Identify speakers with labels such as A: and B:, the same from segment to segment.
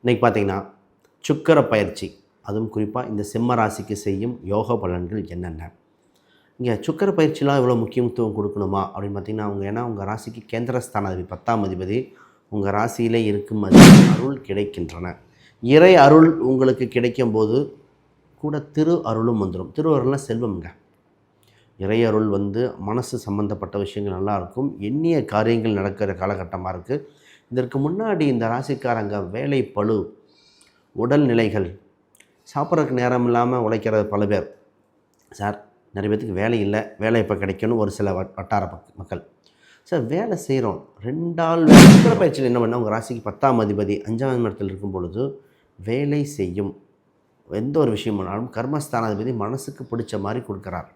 A: இன்றைக்கி பார்த்தீங்கன்னா சுக்கிர பயிற்சி, அதுவும் குறிப்பாக இந்த சிம்ம ராசிக்கு செய்யும் யோக பலன்கள் என்னென்ன? இங்கே சுக்கிர பயிற்சிலாம் இவ்வளோ முக்கியத்துவம் கொடுக்கணுமா அப்படின்னு பார்த்தீங்கன்னா, ஏன்னா உங்கள் ராசிக்கு கேந்திரஸ்தானாதிபதி 10ஆம் அதிபதி உங்கள் ராசியிலே இருக்கும் அருள் கிடைக்கின்றன. இறை அருள் உங்களுக்கு கிடைக்கும்போது கூட திரு அருளும் வந்துடும். திரு அருள்னா செல்வம்ங்க. இறை அருள் மனசு சம்மந்தப்பட்ட விஷயங்கள் நல்லாயிருக்கும். எண்ணிய காரியங்கள் நடக்கிற காலகட்டமாக இருக்குது. இதற்கு முன்னாடி இந்த ராசிக்காரங்க வேலை பளு, உடல்நிலைகள், சாப்பிட்றதுக்கு நேரம் இல்லாமல் உழைக்கிற பல பேர். சார் நிறைய பேத்துக்கு வேலை இல்லை, வேலை எப்போ கிடைக்கணும் ஒரு சில வட்டார மக்கள். சார் வேலை செய்கிறோம், 2 ஆள் சுக்கிர பயிற்சியில் என்ன பண்ணால் உங்கள் ராசிக்கு 10ஆம் அதிபதி 5ஆம் இடத்தில் இருக்கும் பொழுது வேலை செய்யும். எந்த ஒரு விஷயம் பண்ணாலும் கர்மஸ்தானாதிபதி மனசுக்கு பிடிச்ச மாதிரி கொடுக்குறார்.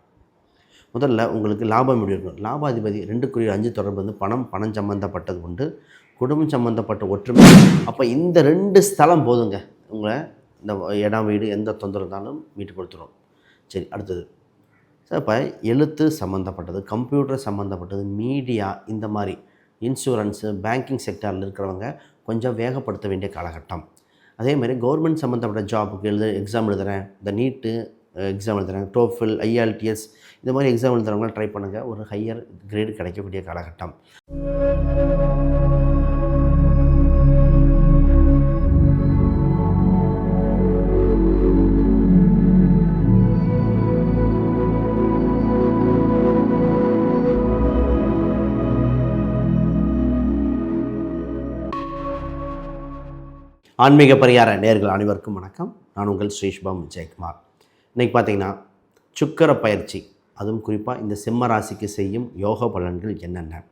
A: முதல்ல உங்களுக்கு லாபம் இருக்கணும். லாபாதிபதி 2 தொடர்பு பணம் சம்மந்தப்பட்டது உண்டு, குடும்பம் சம்மந்தப்பட்ட ஒற்றுமை. அப்போ இந்த 2 ஸ்தலம் போதுங்க உங்களை இந்த இடம் வீடு எந்த தொந்தரவு இருந்தாலும் மீட்டு கொடுத்துரும். சரி, அடுத்தது சார் இப்போ எழுத்து சம்மந்தப்பட்டது, கம்ப்யூட்டர் சம்மந்தப்பட்டது, மீடியா, இந்த மாதிரி இன்சூரன்ஸு, பேங்கிங் செக்டாரில் இருக்கிறவங்க கொஞ்சம் வேகப்படுத்த வேண்டிய காலகட்டம். அதேமாதிரி கவர்மெண்ட் சம்மந்தப்பட்ட ஜாபுக்கு எக்ஸாம் எழுதுகிறேன், இந்த நீட்டு எக்ஸாம் எழுதுகிறேன், டோஃபில், ஐஎல்டிஎஸ் இந்த மாதிரி எக்ஸாம் எழுதுகிறவங்களாம் ட்ரை பண்ணுங்கள். ஒரு ஹையர் கிரேடு கிடைக்கக்கூடிய காலகட்டம். ஆன்மீக பரிகார நேயர்கள் அனைவருக்கும் வணக்கம். நான் உங்கள் ஸ்ரீஷ்பம் விஜயகுமார். இன்றைக்கி பார்த்தீங்கன்னா சுக்கிர பயிற்சி, அதுவும் குறிப்பாக இந்த சிம்ம ராசிக்கு செய்யும் யோக பலன்கள் என்னென்ன?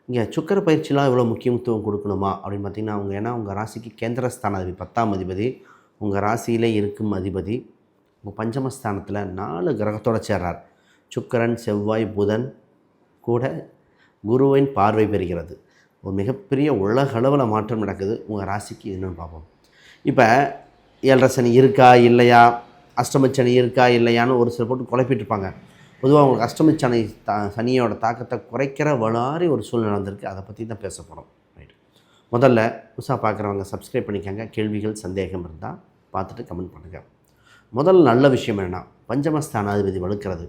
A: இங்கே சுக்கிர பயிற்சிலாம் இவ்வளோ முக்கியத்துவம் கொடுக்கணுமா அப்படின்னு பார்த்தீங்கன்னா, ஏன்னா உங்கள் ராசிக்கு கேந்திரஸ்தானாதிபதி 10ஆம் அதிபதி உங்கள் ராசியிலே இருக்கும் அதிபதி உங்கள் பஞ்சமஸ்தானத்தில் 4 கிரகத்தோடு சேர்றார். சுக்கிரன், செவ்வாய், புதன் கூட குருவின் பார்வை பெறுகிறது. ஒரு மிகப்பெரிய உலகளவில் மாற்றம் நடக்குது. உங்கள் ராசிக்கு என்னென்னு பார்ப்போம். இப்போ 7.5 சனி இருக்கா இல்லையா, அஷ்டமச்சனி இருக்கா இல்லையான்னு ஒரு சில போட்டு குழப்பிட்டுருப்பாங்க. பொதுவாக உங்களுக்கு அஷ்டமச்சனி சனியோட தாக்கத்தை குறைக்கிற வளாரி ஒரு சூழ்நிலை நடந்திருக்கு. அதை பற்றி தான் பேச போகிறோம். ரைட், முதல்ல புதுசாக பார்க்குறவங்க சப்ஸ்கிரைப் பண்ணிக்கோங்க. கேள்விகள் சந்தேகம் இருந்தால் பார்த்துட்டு கமெண்ட் பண்ணுங்கள். முதல் நல்ல விஷயம் என்னென்னா, பஞ்சமஸ்தானாதிபதி வலுக்கிறது,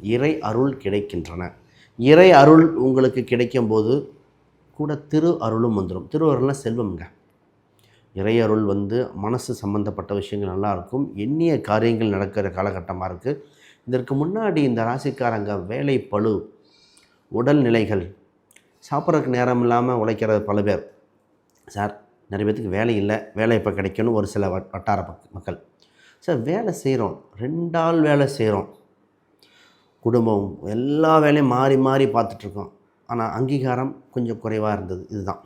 A: இறை அருள் கிடைக்கின்றன. இறை அருள் உங்களுக்கு கிடைக்கும்போது கூட திரு அருளும் வந்துடும். திரு அருள்னா செல்வம்ங்க. இறை அருள் மனசு சம்மந்தப்பட்ட விஷயங்கள் நல்லாயிருக்கும். எண்ணிய காரியங்கள் நடக்கிற காலகட்டமாக இருக்குது. இதற்கு முன்னாடி இந்த ராசிக்காரங்க வேலை பளு, உடல்நிலைகள், சாப்பிட்றதுக்கு நேரம் இல்லாமல் உழைக்கிற பல பேர். சார் நிறைய பேத்துக்கு வேலை இல்லை, வேலை எப்போ கிடைக்கணும் ஒரு சில வட்டார மக்கள். சார் வேலை செய்கிறோம், 2 ஆள் வேலை செய்கிறோம், குடும்பம் எல்லா வேலையும் மாறி மாறி பார்த்துட்ருக்கோம். ஆனால் அங்கீகாரம் கொஞ்சம் குறைவாக இருந்தது. இதுதான்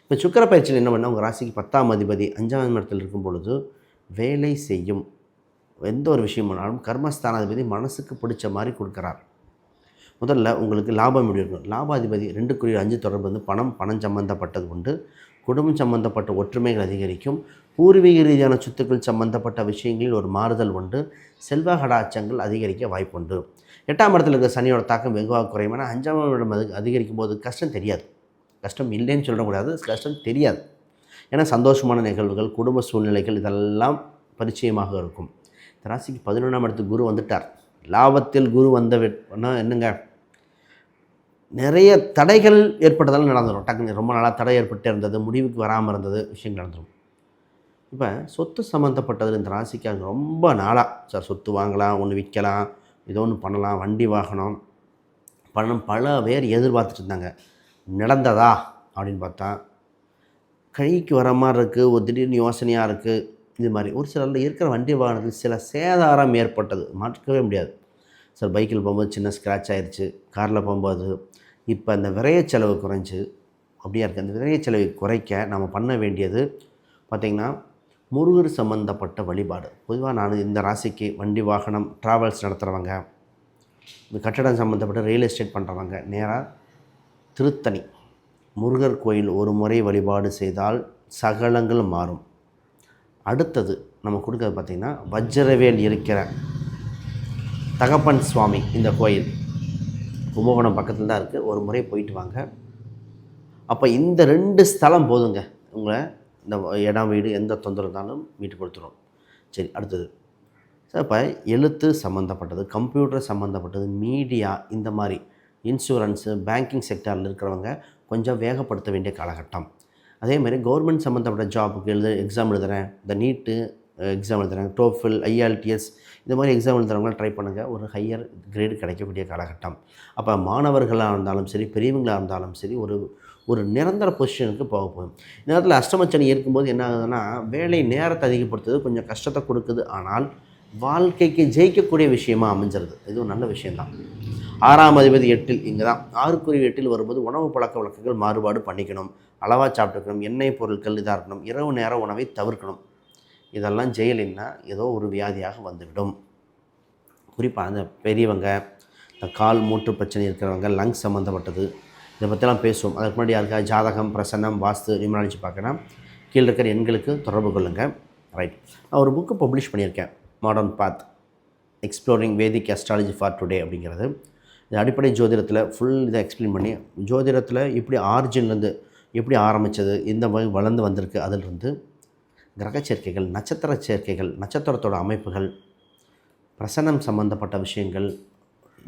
A: இப்போ சுக்கிர பயிற்சியில் என்ன பண்ணால் உங்கள் ராசிக்கு 10ஆம் அதிபதி 5ஆம் இடத்தில் இருக்கும் பொழுது வேலை செய்யும். எந்த ஒரு விஷயம் பண்ணாலும் கர்மஸ்தானாதிபதி மனசுக்கு பிடிச்ச மாதிரி கொடுக்குறார். முதல்ல உங்களுக்கு லாபம் இருக்கணும். லாபாதிபதி 2 தொடர்பு பணம் சம்மந்தப்பட்டது உண்டு, குடும்பம் சம்மந்தப்பட்ட ஒற்றுமைகள் அதிகரிக்கும். பூர்வீக ரீதியான சொத்துக்கள் சம்மந்தப்பட்ட விஷயங்களில் ஒரு மாறுதல் உண்டு. செல்வ கடாச்சங்கள் அதிகரிக்க வாய்ப்புண்டு. 8ஆம் இடத்துல இருக்கிற சனியோட தாக்கம் வெகுவாக குறையும். ஏன்னா 5ஆம் இடம் அதிகரிக்கும் போது கஷ்டம் தெரியாது. கஷ்டம் இல்லைன்னு சொல்லக்கூடாது, கஷ்டம் தெரியாது. ஏன்னா சந்தோஷமான நிகழ்வுகள், குடும்ப சூழ்நிலைகள் இதெல்லாம் பரிச்சயமாக இருக்கும். இந்த ராசிக்கு 11ஆம் இடத்துக்கு குரு வந்துட்டார். லாபத்தில் குரு என்னங்க, நிறைய தடைகள் ஏற்பட்டதால் நடந்துடும். டக்குன்னு ரொம்ப நாளாக தடை ஏற்பட்டு இருந்தது, முடிவுக்கு வராமல் இருந்தது, விஷயங்கள் நடந்துடும். இப்போ சொத்து சம்மந்தப்பட்டதில் இந்த ராசிக்காரங்க ரொம்ப நாளாக சார் சொத்து வாங்கலாம், ஒன்று விற்கலாம், ஏதோ ஒன்று பண்ணலாம், வண்டி வாகனம் பணம் பல பேர் எதிர்பார்த்துட்டு இருந்தாங்க. நடந்ததா அப்படின்னு பார்த்தா கைக்கு வர மாதிரி இருக்குது. ஒரு திடீர்னு யோசனையாக இருக்குது. இது மாதிரி ஒரு சிலரில் இருக்கிற வண்டி வாகனத்தில் சில சேதாரம் ஏற்பட்டது, மாற்றவே முடியாது. சார் பைக்கில் போகும்போது சின்ன ஸ்க்ராட்ச் ஆயிடுச்சு, காரில் போகும்போது. இப்போ இந்த விரைய செலவு குறைஞ்சி அப்படியே இருக்குது. அந்த விரைய செலவை குறைக்க நம்ம பண்ண வேண்டியது பார்த்திங்கன்னா முருகர் சம்மந்தப்பட்ட வழிபாடு. பொதுவாக நான் இந்த ராசிக்கு வண்டி வாகனம் ட்ராவல்ஸ் நடத்துகிறவங்க, இந்த கட்டடம் சம்மந்தப்பட்ட ரியல் எஸ்டேட் பண்ணுறவங்க நேராக திருத்தணி முருகர் கோயில் ஒரு முறை வழிபாடு செய்தால் சகலங்கள் மாறும். அடுத்தது நம்ம கொடுக்குறது பார்த்திங்கன்னா வஜ்ரவேல் இருக்கிற தகப்பன் சுவாமி இந்த கோயில் கும்பகோணம் பக்கத்தில் தான் இருக்குது. ஒரு முறை போயிட்டு வாங்க. அப்போ இந்த 2 ஸ்தலம் போதுங்க உங்களை இந்த இடம் வீடு எந்த தொந்தரவு இருந்தாலும் மீட்டு கொடுத்துரும். சரி, அடுத்தது சார், இப்போ எழுத்து சம்மந்தப்பட்டது, கம்ப்யூட்டர் சம்மந்தப்பட்டது, மீடியா, இந்த மாதிரி இன்சூரன்ஸு, பேங்கிங் செக்டாரில் இருக்கிறவங்க கொஞ்சம் வேகப்படுத்த வேண்டிய காலகட்டம். அதேமாதிரி கவர்மெண்ட் சம்மந்தப்பட்ட ஜாபுக்கு எக்ஸாம் எழுதுகிறேன், இந்த நீட்டு எக்ஸாம் எழுதுகிறேன், டோஃபில், ஐஎல்டிஎஸ், இந்த மாதிரி எக்ஸாம் எழுதுகிறவங்க ட்ரை பண்ணுங்கள். ஒரு ஹையர் கிரேடு கிடைக்கக்கூடிய காலகட்டம். அப்போ மாணவர்களாக இருந்தாலும் சரி, பெரியவங்களாக இருந்தாலும் சரி, ஒரு நிரந்தர பொசிஷனுக்கு போக போகுது. நேரத்தில் அஷ்டமச்சனி இருக்கும்போது என்ன ஆகுதுன்னா, வேலை நேரத்தை அதிகப்படுத்துது, கொஞ்சம் கஷ்டத்தை கொடுக்குது. ஆனால் வாழ்க்கைக்கு ஜெயிக்கக்கூடிய விஷயமாக அமைஞ்சிருது. இது ஒரு நல்ல விஷயந்தான். 6ஆம் அதிபதி 8இல், இங்கே தான் 6 8இல் வரும்போது உணவு பழக்க வழக்கங்கள் மாறுபாடு பண்ணிக்கணும். அளவாக சாப்பிட்டுக்கணும், எண்ணெய் பொருட்கள் இதாக இருக்கணும், இரவு நேர உணவை தவிர்க்கணும். இதெல்லாம் செய்யலைன்னா ஏதோ ஒரு வியாதியாக வந்துவிடும். குறிப்பாக அந்த பெரியவங்க, இந்த கால் மூட்டு பிரச்சனை இருக்கிறவங்க, லங்ஸ் சம்மந்தப்பட்டது, இதை பற்றிலாம் பேசுவோம். அதுக்கு முன்னாடி யாருக்கா ஜாதகம், பிரசன்னம், வாஸ்து, நியூமராலஜி பார்க்கணும், கீழே இருக்கிற எண்களுக்கு தொடர்பு கொள்ளுங்கள். ரைட், நான் ஒரு புக்கு பப்ளிஷ் பண்ணியிருக்கேன், modern path exploring Vedic astrology for today அப்படிங்கிறது. இது அடிப்படை ஜோதிடத்தில் ஃபுல் இதை எக்ஸ்பிளைன் பண்ணி, ஜோதிடத்தில் எப்படி ஆரிஜின்லேருந்து எப்படி ஆரம்பித்தது, இந்த மாதிரி வளர்ந்து வந்திருக்கு, அதிலிருந்து கிரக சேர்க்கைகள், நட்சத்திர சேர்க்கைகள், நட்சத்திரத்தோட அமைப்புகள், பிரசன்னம் சம்மந்தப்பட்ட விஷயங்கள்,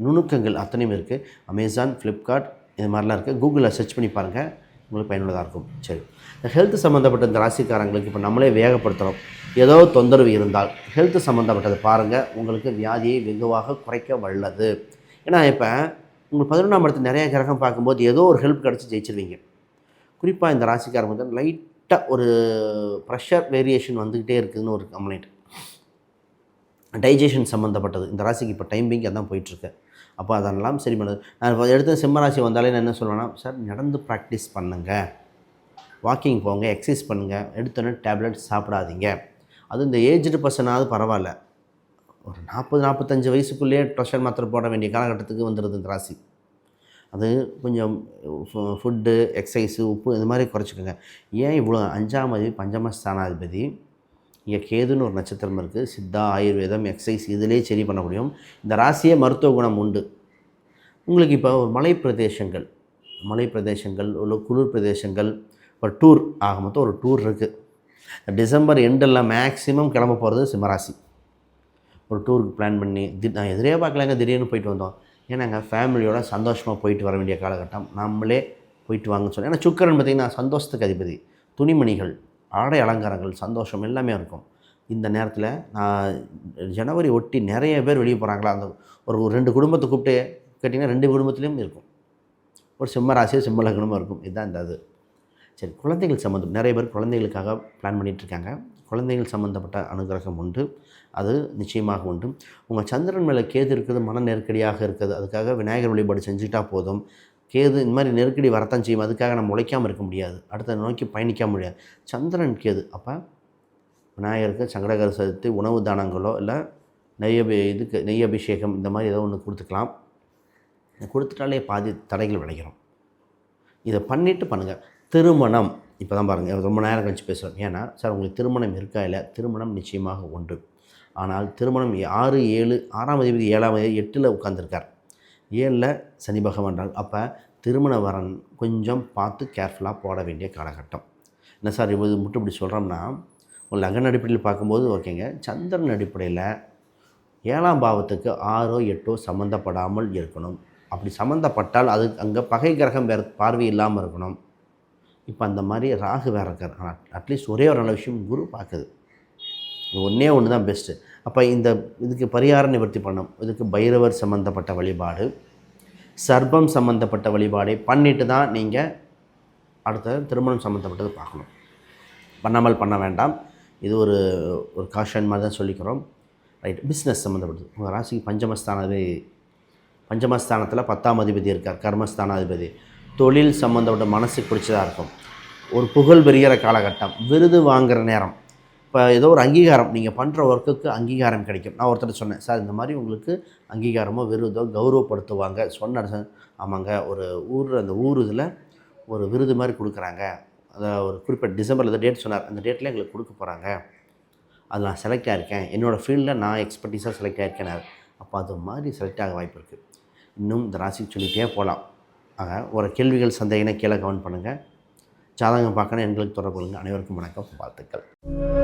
A: நுணுக்கங்கள் அத்தனையும் இருக்குது. அமேசான், ஃப்ளிப்கார்ட், இது மாதிரிலாம் இருக்குது. கூகுளில் சர்ச் பண்ணி பாருங்கள், உங்களுக்கு பயனுள்ளதாக இருக்கும். சரி, இந்த ஹெல்த் சம்மந்தப்பட்ட இந்த ராசிக்காரங்களுக்கு இப்போ நம்மளே வேகப்படுத்துகிறோம். ஏதோ தொந்தரவு இருந்தால் ஹெல்த் சம்மந்தப்பட்டதை பாருங்கள், உங்களுக்கு வியாதியை வெகுவாக குறைக்க வல்லது. ஏன்னா இப்போ உங்களுக்கு 11ஆம் இடத்துல நிறைய கிரகம் பார்க்கும்போது ஏதோ ஒரு ஹெல்ப் கிடச்சி ஜெயிச்சிருவீங்க. குறிப்பாக இந்த ராசிக்காரங்க வந்து லைட்டாக ஒரு ப்ரெஷர் வேரியேஷன் வந்துக்கிட்டே இருக்குதுன்னு ஒரு கம்ப்ளைண்ட். டைஜஷன் சம்மந்தப்பட்டது இந்த ராசிக்கு இப்போ டைமிங் அதான் போயிட்டுருக்கு. அப்போ அதெல்லாம் சரி பண்ணுது. நான் இப்போ எடுத்து சிம்ம ராசி வந்தாலே நான் என்ன சொல்லுவேன்னா, சார் நடந்து ப்ராக்டிஸ் பண்ணுங்கள், வாக்கிங் போங்க, எக்ஸசைஸ் பண்ணுங்கள், எடுத்தோன்னே டேப்லெட் சாப்பிடாதீங்க. அது இந்த ஏஜ்டு பர்சனாவது பரவாயில்ல, ஒரு 40-45 வயசுக்குள்ளேயே ப்ரெஷர் மாத்திரை போட வேண்டிய காலகட்டத்துக்கு வந்துடுது இந்த ராசி. அது கொஞ்சம் ஃபுட்டு, எக்ஸசைஸு, உப்பு இந்த மாதிரி குறைச்சிக்கோங்க. ஏன் இவ்வளோ 5ஆம் அதிபதி பஞ்சமஸ்தானாதிபதி, இங்கே கேதுன்னு ஒரு நட்சத்திரம் இருக்குது. சித்தா, ஆயுர்வேதம், எக்ஸசைஸ் இதிலே சரி பண்ண முடியும். இந்த ராசியே மருத்துவ குணம் உண்டு. உங்களுக்கு இப்போ ஒரு மலை பிரதேசங்கள் உள்ள குளிர் பிரதேசங்கள் ஒரு டூர், ஆக மொத்தம் ஒரு டூர் இருக்குது. டிசம்பர் எண்டெல்லாம் மேக்ஸிமம் கிளம்ப போகிறது சிம்மராசி. ஒரு டூருக்கு பிளான் பண்ணி நான் எதிரே பார்க்கலாங்க, திடீர்னு போயிட்டு வந்தோம். ஏன்னாங்க ஃபேமிலியோட சந்தோஷமாக போயிட்டு வர வேண்டிய காலகட்டம். நம்மளே போயிட்டு வாங்கன்னு சொன்னேன். ஏன்னா சுக்கிரன் பார்த்திங்கன்னா சந்தோஷத்துக்கு அதிபதி. துணிமணிகள், ஆடை அலங்காரங்கள், சந்தோஷம் எல்லாமே இருக்கும். இந்த நேரத்தில் நான் ஜனவரி ஒட்டி நிறைய பேர் வெளியே போகிறாங்களா, அந்த ஒரு 2 குடும்பத்தை கூப்பிட்டு கேட்டிங்கன்னா 2 குடும்பத்துலேயும் இருக்கும். ஒரு சிம்ம ராசியோ சிம்ம லக்னமும் இருக்கும். இதுதான் இந்த அது. சரி, குழந்தைகள் சம்மந்தம் நிறைய பேர் குழந்தைகளுக்காக பிளான் பண்ணிகிட்ருக்காங்க. குழந்தைகள் சம்மந்தப்பட்ட அனுகிரகம் உண்டு, அது நிச்சயமாக உண்டு. உங்கள் சந்திரன் மேலே கேது இருக்கிறது மன நெருக்கடியாக இருக்குது. அதுக்காக விநாயகர் வழிபாடு செஞ்சுக்கிட்டால் போதும். கேது இந்த மாதிரி நெருக்கடி வரத்தான் செய்யும். அதுக்காக நம்ம உழைக்காமல் இருக்க முடியாது, அடுத்த நோக்கி பயணிக்க முடியாது. சந்திரன் கேது, அப்போ விநாயகருக்கு சங்கடகர சதுர்த்தி உணவு தானங்களோ இல்லை நெய் அபிஷேகம் இந்த மாதிரி ஏதோ ஒன்று கொடுத்துக்கலாம். கொடுத்துட்டாலே பாதி தடைகள் விளைகிறோம். இதை பண்ணிவிட்டு பண்ணுங்கள். திருமணம் இப்போ தான் பாருங்கள், ரொம்ப நேரம் கழிச்சு பேசுகிறோம். ஏன்னா சார் உங்களுக்கு திருமணம் இருக்கா இல்லை, திருமணம் நிச்சயமாக உண்டு. ஆனால் திருமணம் 6ஆம் அதிபதி 7ஆம் அதிபதி 8இல் உட்காந்துருக்கார். 7இல் சனி பகவான். அப்போ திருமண வரன் கொஞ்சம் பார்த்து கேர்ஃபுல்லாக போட வேண்டிய காலகட்டம். என்ன சார் இது மட்டும் இப்படி சொல்கிறோம்னா, ஒரு லக்ன அடிப்படையில் பார்க்கும்போது ஓகேங்க. சந்திரன் அடிப்படையில் 7ஆம் பாவத்துக்கு 6ஓ 8ஓ சம்மந்தப்படாமல் இருக்கணும். அப்படி சம்மந்தப்பட்டால் அது அங்கே பகை கிரகம் வேறு பார்வை இல்லாமல் இருக்கணும். இப்போ அந்த மாதிரி ராகு வேறு இருக்கார். ஆனால் அட்லீஸ்ட் ஒரே ஒரு நல்ல விஷயம் குரு பார்க்குது. இது ஒன்று தான் பெஸ்ட்டு. அப்போ இதுக்கு பரிகார நிவர்த்தி பண்ணணும். இதுக்கு பைரவர் சம்மந்தப்பட்ட வழிபாடு, சர்ப்பம் சம்மந்தப்பட்ட வழிபாடை பண்ணிட்டு தான் நீங்கள் அடுத்த திருமணம் சம்மந்தப்பட்டது பார்க்கணும். பண்ணாமல் பண்ண வேண்டாம். இது ஒரு காஷன் மாதிரி தான் சொல்லிக்கிறோம். ரைட், பிஸ்னஸ் சம்மந்தப்பட்டது. உங்கள் ராசிக்கு பஞ்சமஸ்தானத்தில் 10ஆம் அதிபதி இருக்கார், கர்மஸ்தானாதிபதி. தொழில் சம்மந்தப்பட்ட மனசுக்கு பிடிச்சதாக இருக்கும். ஒரு புகழ் பெறுகிற காலகட்டம், விருது வாங்குகிற நேரம். இப்போ ஏதோ ஒரு அங்கீகாரம், நீங்கள் பண்ணுற ஒர்க்குக்கு அங்கீகாரம் கிடைக்கும். நான் ஒருத்தர் சொன்னேன், சார் இந்த மாதிரி உங்களுக்கு அங்கீகாரமோ விருதோ கௌரவப்படுத்துவாங்க. சொன்ன ஆமாங்க, ஒரு அந்த இதில் ஒரு விருது மாதிரி கொடுக்குறாங்க. அதை ஒரு குறிப்பிட்ட டிசம்பரில் டேட் சொன்னார், அந்த டேட்டில் எங்களுக்கு கொடுக்க போகிறாங்க. அது நான் செலக்ட் ஆகிருக்கேன், என்னோடய ஃபீல்டில் நான் எக்ஸ்பர்டீஸாக செலக்ட் ஆகிருக்கேன். அப்போ அது மாதிரி செலக்ட் ஆக வாய்ப்பு இருக்குது. இன்னும் இந்த ராசிக்கு சொல்லிகிட்டே போகலாம். ஆக ஒரு கேள்விகள் சந்தேகம்னா கீழே கமெண்ட் பண்ணுங்கள். ஜாதகம் பார்க்கணும் எங்களுக்கு தொடர்பு கொள்ளுங்கள். அனைவருக்கும் வணக்கம், வாழ்த்துக்கள்.